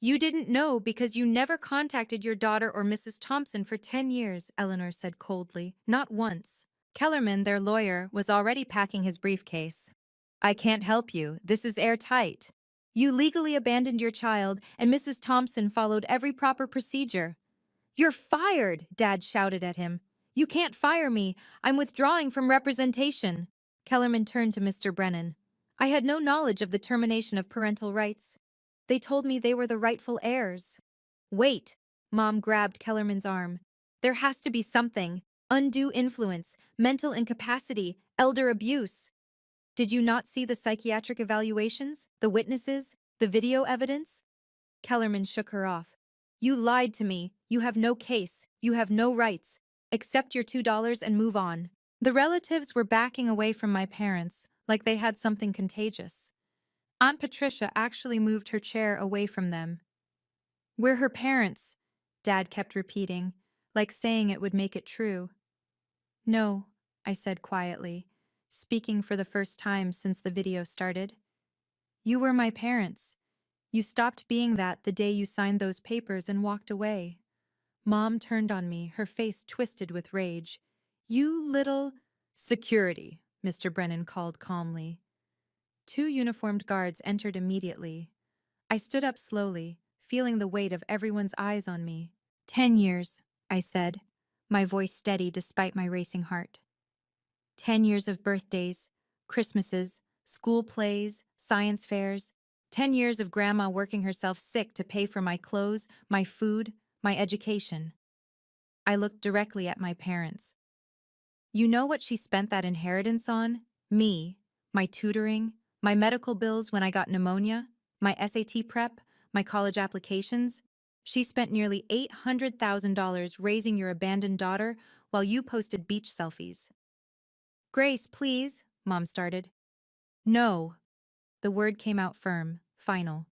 You didn't know because you never contacted your daughter or Mrs. Thompson for 10 years, Eleanor said coldly. Not once. Kellerman, their lawyer, was already packing his briefcase. I can't help you. This is airtight. You legally abandoned your child, and Mrs. Thompson followed every proper procedure. You're fired, Dad shouted at him. You can't fire me. I'm withdrawing from representation. Kellerman turned to Mr. Brennan. I had no knowledge of the termination of parental rights. They told me they were the rightful heirs. Wait, Mom grabbed Kellerman's arm. There has to be something. Undue influence, mental incapacity, elder abuse. Did you not see the psychiatric evaluations, the witnesses, the video evidence? Kellerman shook her off. You lied to me. You have no case. You have no rights. Accept your $2 and move on. The relatives were backing away from my parents, like they had something contagious. Aunt Patricia actually moved her chair away from them. We're her parents, Dad kept repeating, like saying it would make it true. No, I said quietly, speaking for the first time since the video started. You were my parents. You stopped being that the day you signed those papers and walked away. Mom turned on me, her face twisted with rage. You little... Security, Mr. Brennan called calmly. 2 uniformed guards entered immediately. I stood up slowly, feeling the weight of everyone's eyes on me. 10 years, I said, my voice steady despite my racing heart. 10 years of birthdays, Christmases, school plays, science fairs. 10 years of Grandma working herself sick to pay for my clothes, my food, my education. I looked directly at my parents. You know what she spent that inheritance on? Me, my tutoring, my medical bills when I got pneumonia, my SAT prep, my college applications. She spent nearly $800,000 raising your abandoned daughter while you posted beach selfies. Grace, please, Mom started. No. The word came out firm, final.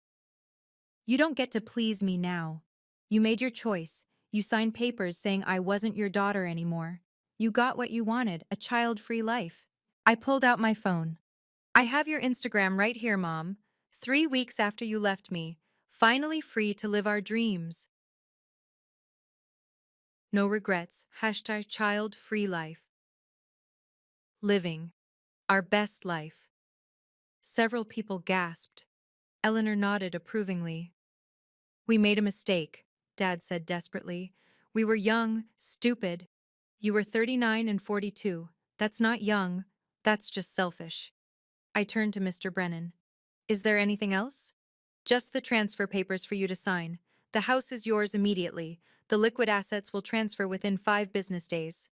You don't get to please me now. You made your choice. You signed papers saying I wasn't your daughter anymore. You got what you wanted, a child-free life. I pulled out my phone. I have your Instagram right here, Mom. 3 weeks after you left me, finally free to live our dreams. No regrets, hashtag child-free life. Living. Our best life. Several people gasped. Eleanor nodded approvingly. We made a mistake, Dad said desperately. We were young, stupid. You were 39 and 42. That's not young. That's just selfish. I turned to Mr. Brennan. Is there anything else? Just the transfer papers for you to sign. The house is yours immediately. The liquid assets will transfer within 5 business days.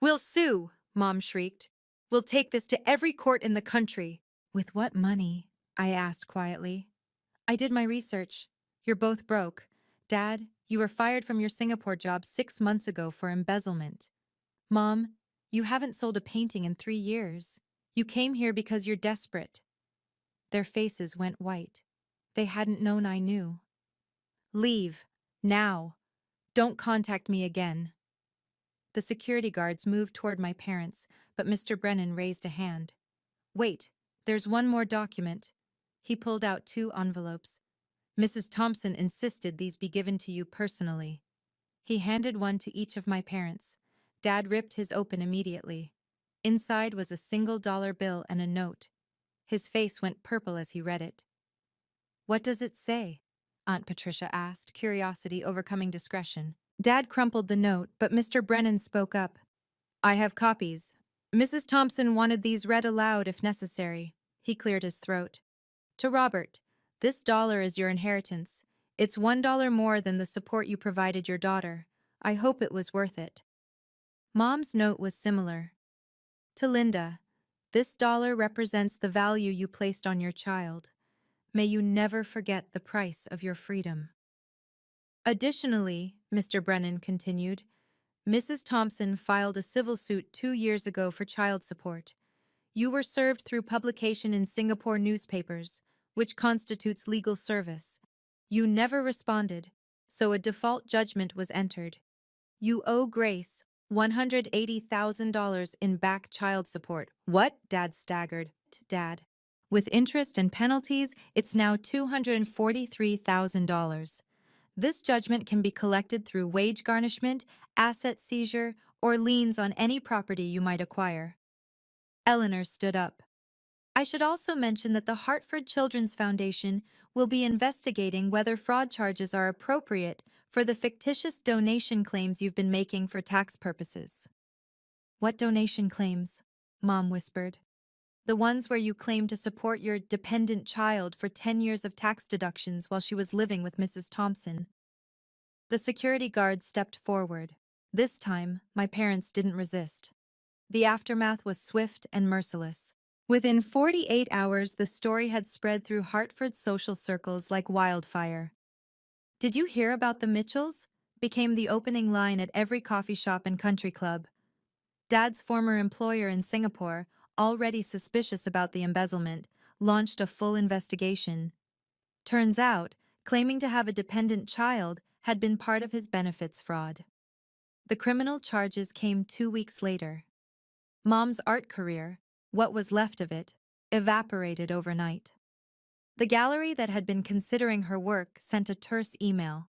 We'll sue, Mom shrieked. We'll take this to every court in the country. With what money? I asked quietly. I did my research. You're both broke. Dad, you were fired from your Singapore job 6 months ago for embezzlement. Mom, you haven't sold a painting in 3 years. You came here because you're desperate. Their faces went white. They hadn't known I knew. Leave. Now. Don't contact me again. The security guards moved toward my parents, but Mr. Brennan raised a hand. Wait, there's one more document. He pulled out 2 envelopes. Mrs. Thompson insisted these be given to you personally. He handed one to each of my parents. Dad ripped his open immediately. Inside was a single dollar bill and a note. His face went purple as he read it. What does it say? Aunt Patricia asked, curiosity overcoming discretion. Dad crumpled the note, but Mr. Brennan spoke up. I have copies. Mrs. Thompson wanted these read aloud if necessary. He cleared his throat. To Robert, this dollar is your inheritance. It's $1 more than the support you provided your daughter. I hope it was worth it. Mom's note was similar. To Linda, this dollar represents the value you placed on your child. May you never forget the price of your freedom. Additionally, Mr. Brennan continued, Mrs. Thompson filed a civil suit 2 years ago for child support. You were served through publication in Singapore newspapers, which constitutes legal service. You never responded, so a default judgment was entered. You owe Grace $180,000 in back child support. What? Dad staggered. Dad. With interest and penalties, it's now $243,000. This judgment can be collected through wage garnishment, asset seizure, or liens on any property you might acquire. Eleanor stood up. I should also mention that the Hartford Children's Foundation will be investigating whether fraud charges are appropriate for the fictitious donation claims you've been making for tax purposes. What donation claims? Mom whispered. The ones where you claim to support your dependent child for 10 years of tax deductions while she was living with Mrs. Thompson. The security guard stepped forward. This time, my parents didn't resist. The aftermath was swift and merciless. Within 48 hours, the story had spread through Hartford's social circles like wildfire. Did you hear about the Mitchells? Became the opening line at every coffee shop and country club. Dad's former employer in Singapore, already suspicious about the embezzlement, launched a full investigation. Turns out, claiming to have a dependent child had been part of his benefits fraud. The criminal charges came 2 weeks later. Mom's art career, what was left of it, evaporated overnight. The gallery that had been considering her work sent a terse email.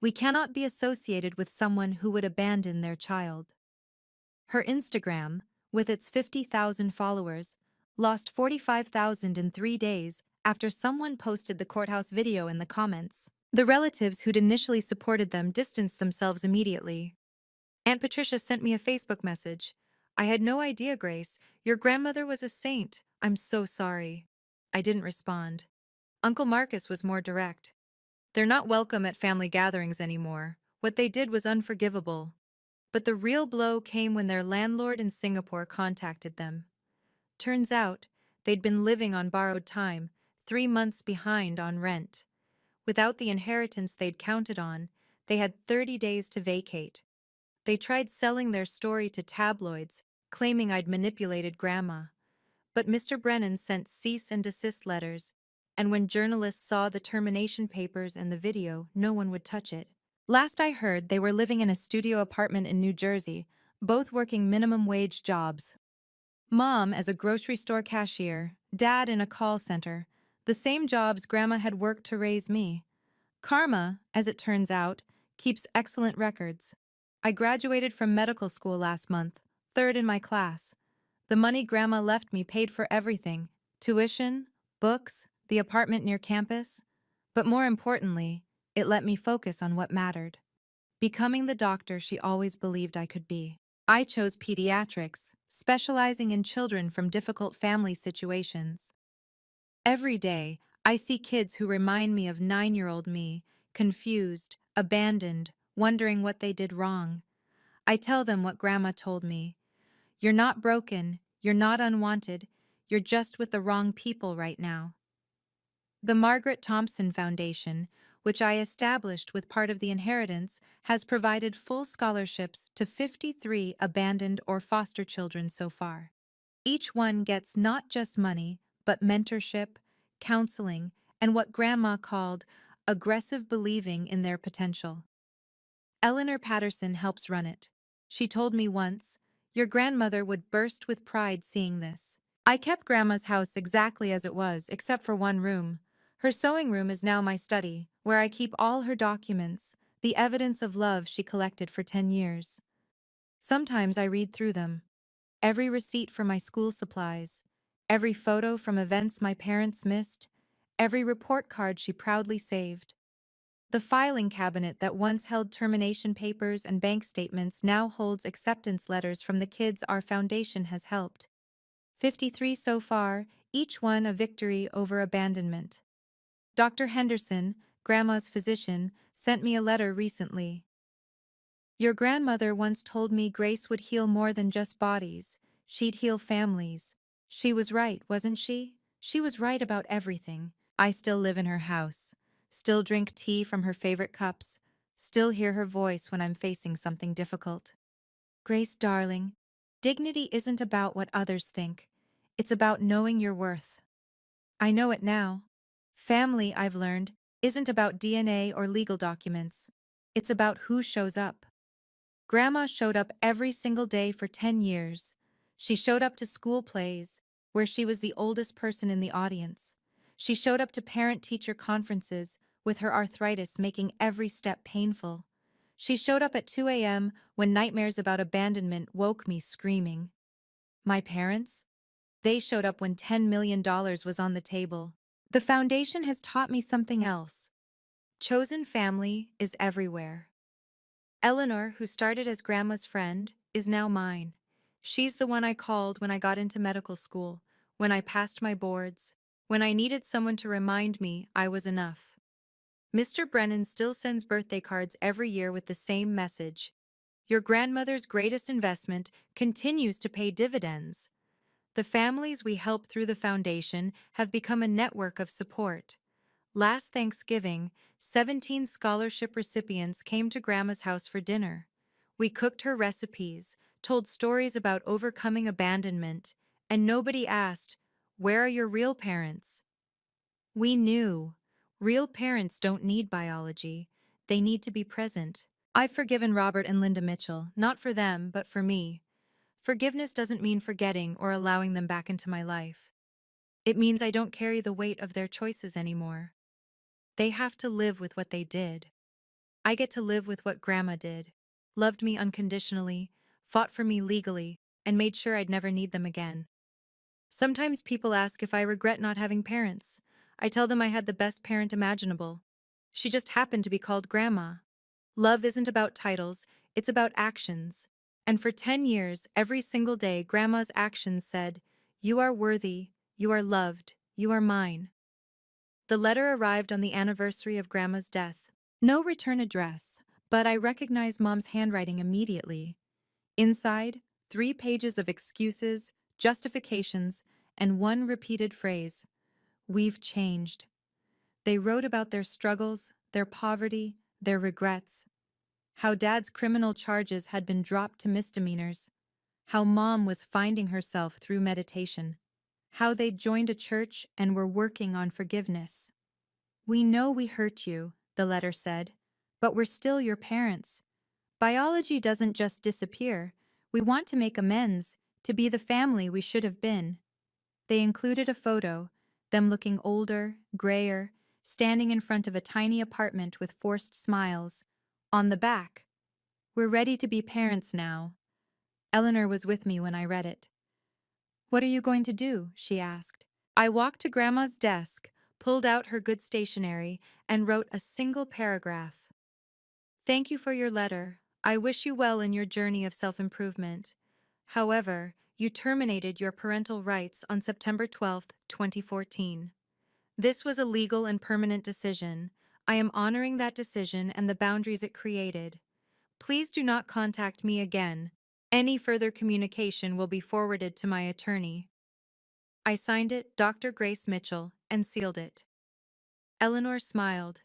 We cannot be associated with someone who would abandon their child. Her Instagram, with its 50,000 followers, lost 45,000 in 3 days after someone posted the courthouse video in the comments. The relatives who'd initially supported them distanced themselves immediately. Aunt Patricia sent me a Facebook message. I had no idea, Grace. Your grandmother was a saint. I'm so sorry. I didn't respond. Uncle Marcus was more direct. They're not welcome at family gatherings anymore. What they did was unforgivable. But the real blow came when their landlord in Singapore contacted them. Turns out, they'd been living on borrowed time, 3 months behind on rent. Without the inheritance they'd counted on, they had 30 days to vacate. They tried selling their story to tabloids, claiming I'd manipulated Grandma. But Mr. Brennan sent cease and desist letters, and when journalists saw the termination papers and the video, no one would touch it. Last I heard, they were living in a studio apartment in New Jersey, both working minimum wage jobs. Mom as a grocery store cashier, Dad in a call center, the same jobs Grandma had worked to raise me. Karma, as it turns out, keeps excellent records. I graduated from medical school last month, 3rd in my class. The money Grandma left me paid for everything: tuition, books, the apartment near campus. But more importantly, it let me focus on what mattered: becoming the doctor she always believed I could be. I chose pediatrics, specializing in children from difficult family situations. Every day, I see kids who remind me of 9-year-old me, confused, abandoned, wondering what they did wrong. I tell them what Grandma told me. You're not broken, you're not unwanted, you're just with the wrong people right now. The Margaret Thompson Foundation, which I established with part of the inheritance, has provided full scholarships to 53 abandoned or foster children so far. Each one gets not just money, but mentorship, counseling, and what Grandma called aggressive believing in their potential. Eleanor Patterson helps run it. She told me once, your grandmother would burst with pride seeing this. I kept Grandma's house exactly as it was, except for one room. Her sewing room is now my study, where I keep all her documents, the evidence of love she collected for 10 years. Sometimes I read through them. Every receipt for my school supplies, every photo from events my parents missed, every report card she proudly saved. The filing cabinet that once held termination papers and bank statements now holds acceptance letters from the kids our foundation has helped. 53 so far, each one a victory over abandonment. Dr. Henderson, Grandma's physician, sent me a letter recently. Your grandmother once told me Grace would heal more than just bodies. She'd heal families. She was right, wasn't she? She was right about everything. I still live in her house, still drink tea from her favorite cups, still hear her voice when I'm facing something difficult. Grace, darling, dignity isn't about what others think. It's about knowing your worth. I know it now. Family, I've learned, isn't about DNA or legal documents. It's about who shows up. Grandma showed up every single day for 10 years. She showed up to school plays, where she was the oldest person in the audience. She showed up to parent-teacher conferences, with her arthritis making every step painful. She showed up at 2 a.m. when nightmares about abandonment woke me screaming. My parents? They showed up when $10 million was on the table. The foundation has taught me something else. Chosen family is everywhere. Eleanor, who started as Grandma's friend, is now mine. She's the one I called when I got into medical school, when I passed my boards, when I needed someone to remind me I was enough. Mr. Brennan still sends birthday cards every year with the same message. Your grandmother's greatest investment continues to pay dividends. The families we help through the foundation have become a network of support. Last Thanksgiving, 17 scholarship recipients came to Grandma's house for dinner. We cooked her recipes, told stories about overcoming abandonment, and nobody asked, "Where are your real parents?" We knew. Real parents don't need biology. They need to be present. I've forgiven Robert and Linda Mitchell, not for them, but for me. Forgiveness doesn't mean forgetting or allowing them back into my life. It means I don't carry the weight of their choices anymore. They have to live with what they did. I get to live with what Grandma did. Loved me unconditionally, fought for me legally, and made sure I'd never need them again. Sometimes people ask if I regret not having parents. I tell them I had the best parent imaginable. She just happened to be called Grandma. Love isn't about titles, it's about actions. And for 10 years, every single day, Grandma's actions said, "You are worthy, you are loved, you are mine." The letter arrived on the anniversary of Grandma's death. No return address, but I recognized Mom's handwriting immediately. Inside, 3 pages of excuses, justifications, and one repeated phrase: "We've changed." They wrote about their struggles, their poverty, their regrets, how Dad's criminal charges had been dropped to misdemeanors, how Mom was finding herself through meditation, how they'd joined a church and were working on forgiveness. "We know we hurt you," the letter said, "but we're still your parents. Biology doesn't just disappear. We want to make amends, to be the family we should have been." They included a photo, them looking older, grayer, standing in front of a tiny apartment with forced smiles. On the back, "We're ready to be parents now." Eleanor was with me when I read it. "What are you going to do?" she asked. I walked to Grandma's desk, pulled out her good stationery, and wrote a single paragraph. "Thank you for your letter. I wish you well in your journey of self-improvement. However, you terminated your parental rights on September 12, 2014. This was a legal and permanent decision. I am honoring that decision and the boundaries it created. Please do not contact me again. Any further communication will be forwarded to my attorney." I signed it, Dr. Grace Mitchell, and sealed it. Eleanor smiled.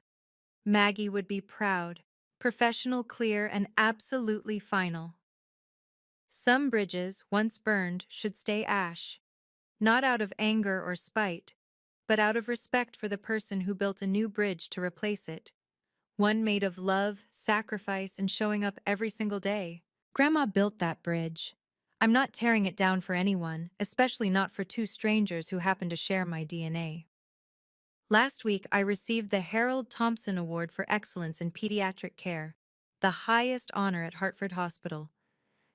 Maggie would be proud. Professional, clear, and absolutely final. Some bridges, once burned, should stay ash. Not out of anger or spite, but out of respect for the person who built a new bridge to replace it. One made of love, sacrifice, and showing up every single day. Grandma built that bridge. I'm not tearing it down for anyone, especially not for 2 strangers who happen to share my DNA. Last week, I received the Harold Thompson Award for Excellence in Pediatric Care, the highest honor at Hartford Hospital.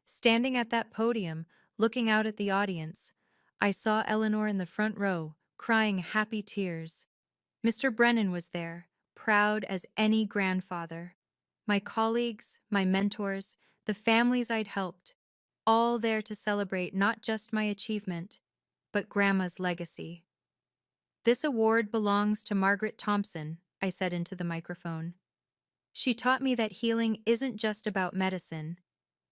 Standing at that podium, looking out at the audience, I saw Eleanor in the front row, crying happy tears. Mr. Brennan was there, proud as any grandfather. My colleagues, my mentors, the families I'd helped, all there to celebrate not just my achievement, but Grandma's legacy. "This award belongs to Margaret Thompson," I said into the microphone. "She taught me that healing isn't just about medicine.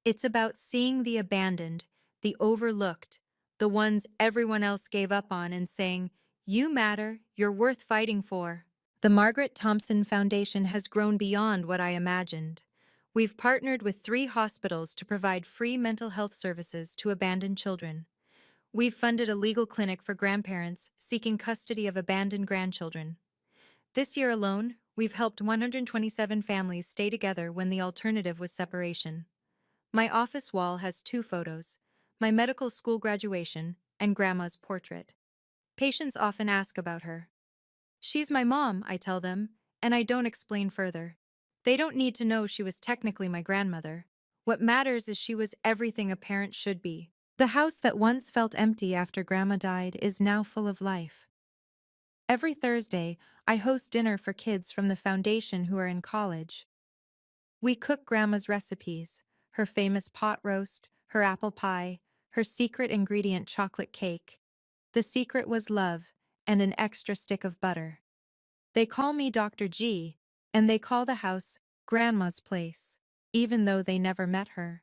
It's about seeing the abandoned, the overlooked, the ones everyone else gave up on, and saying, 'You matter, you're worth fighting for.'" The Margaret Thompson Foundation has grown beyond what I imagined. We've partnered with 3 hospitals to provide free mental health services to abandoned children. We've funded a legal clinic for grandparents seeking custody of abandoned grandchildren. This year alone, we've helped 127 families stay together when the alternative was separation. My office wall has two photos, my medical school graduation and Grandma's portrait. Patients often ask about her. She's my mom, I tell them, and I don't explain further. They don't need to know she was technically my grandmother. What matters is she was everything a parent should be. The house that once felt empty after Grandma died is now full of life. Every Thursday, I host dinner for kids from the foundation who are in college. We cook Grandma's recipes, her famous pot roast, her apple pie, her secret ingredient chocolate cake. The secret was love and an extra stick of butter. They call me Dr. G, and they call the house Grandma's place, even though they never met her.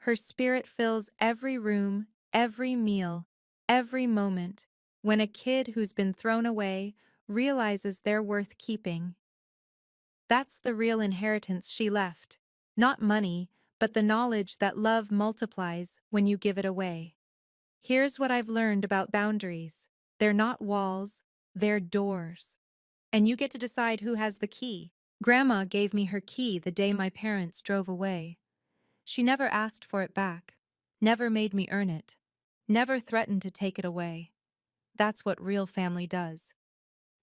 Her spirit fills every room, every meal, every moment, when a kid who's been thrown away realizes they're worth keeping. That's the real inheritance she left. Not money, but the knowledge that love multiplies when you give it away. Here's what I've learned about boundaries. They're not walls, they're doors. And you get to decide who has the key. Grandma gave me her key the day my parents drove away. She never asked for it back, never made me earn it, never threatened to take it away. That's what real family does.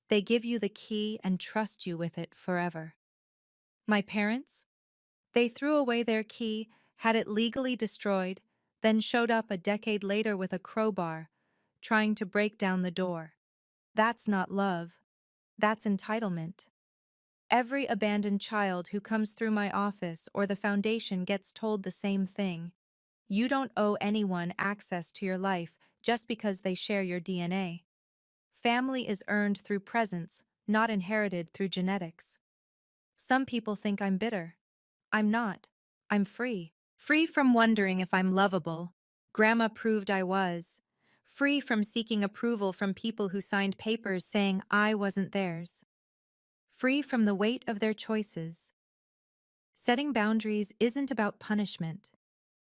They give you the key and trust you with it forever. My parents? They threw away their key, had it legally destroyed, then showed up a decade later with a crowbar, trying to break down the door. That's not love. That's entitlement. Every abandoned child who comes through my office or the foundation gets told the same thing. You don't owe anyone access to your life just because they share your DNA. Family is earned through presence, not inherited through genetics. Some people think I'm bitter. I'm not. I'm free. Free from wondering if I'm lovable. Grandma proved I was. Free from seeking approval from people who signed papers saying I wasn't theirs. Free from the weight of their choices. Setting boundaries isn't about punishment.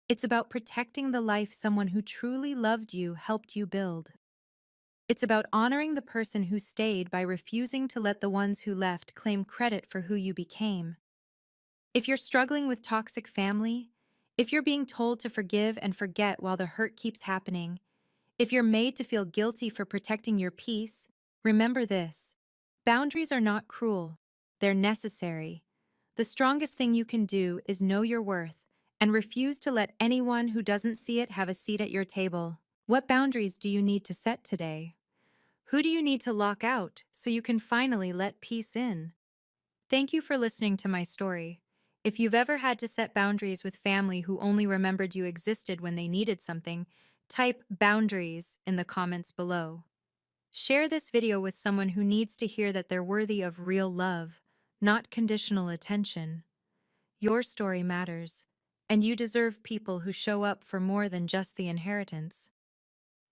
It's about protecting the life someone who truly loved you helped you build. It's about honoring the person who stayed by refusing to let the ones who left claim credit for who you became. If you're struggling with toxic family, if you're being told to forgive and forget while the hurt keeps happening, if you're made to feel guilty for protecting your peace, remember this. Boundaries are not cruel. They're necessary. The strongest thing you can do is know your worth and refuse to let anyone who doesn't see it have a seat at your table. What boundaries do you need to set today? Who do you need to lock out so you can finally let peace in? Thank you for listening to my story. If you've ever had to set boundaries with family who only remembered you existed when they needed something, type boundaries in the comments below. Share this video with someone who needs to hear that they're worthy of real love, not conditional attention. Your story matters, and you deserve people who show up for more than just the inheritance.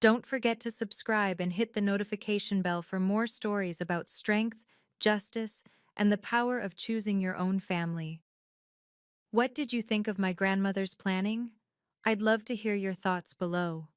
Don't forget to subscribe and hit the notification bell for more stories about strength, justice, and the power of choosing your own family. What did you think of my grandmother's planning? I'd love to hear your thoughts below.